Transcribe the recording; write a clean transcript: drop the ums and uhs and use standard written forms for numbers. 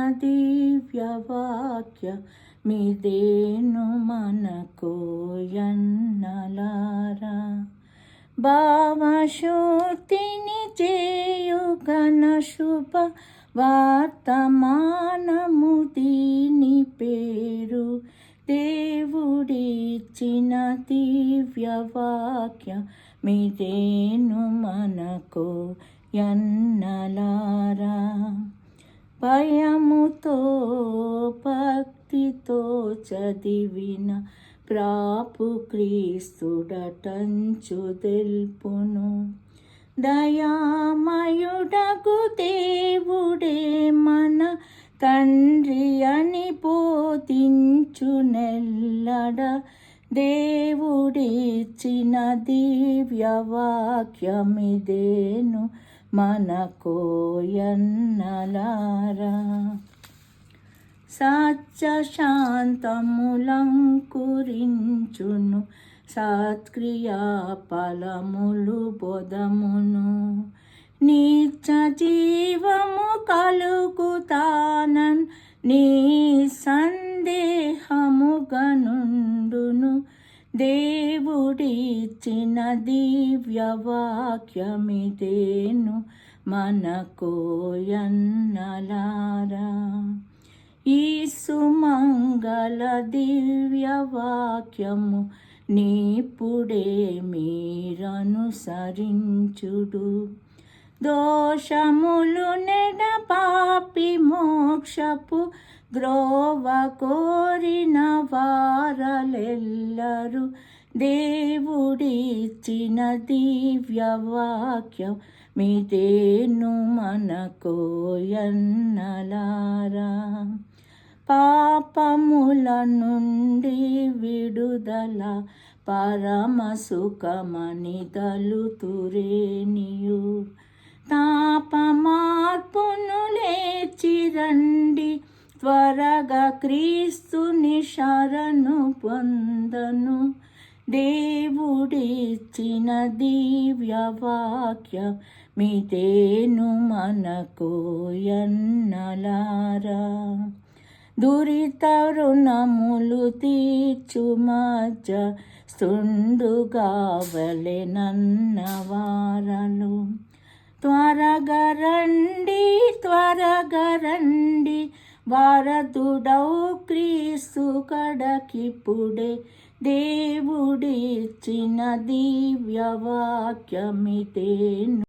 దివ్యవాక్య మిదేను మనకు ఎన్నలారా. భావశుద్ధిని చేయు ఘన శుభ వర్తమానము దీని పేరు. దేవుడిచ్చిన దివ్యవాక్య మిదేను మనకు ఎన్నలారా. భయముతో భక్తితో చదివిన ప్రాపు క్రీస్తుడటంచు తెలుపును. దయామయుడగు దేవుడే మన తండ్రి అని బోధించు నెల్లడ. దేవుడిచ్చిన దివ్యవాక్యమిదేను మనకు ఎన్నలారా. సత్య శాంతములంకురించును సత్క్రియా ఫలములు బోధమును. నిత్య జీవము కలుగుతానన్ నీ సందేహముగనుండును. దేవుడిచ్చిన దివ్యవాక్యమిదేను మనకు ఎన్నలారా. ఈ సుమంగళ దివ్యవాక్యము నీపుడే మీరనుసరించుడు. దోషములు నెడపాపి మోక్షపు ద్రోవ కోరిన వారలెల్లరు. దేవుడిచ్చిన దివ్యవాక్యం మిదేను మనకు ఎన్నలారా. పాపముల నుండి విడుదల పరమ సుఖమని తలుతురేనియు. తాపమార్పును లేచిరండి త్వరగా క్రీస్తుని శరణు పొందను. దేవుడిచ్చిన దివ్యవాక్యం మిదేను మనకు ఎన్నలారా. దురిత రుణములు తీర్చు మధ్య స్తుండుగా వలెనన్నవారలు. త్వరగా రండి వారధుడౌ క్రీస్తు కడకిప్పుడే. దేవుడిచ్చిన దివ్యవాక్యమిదేను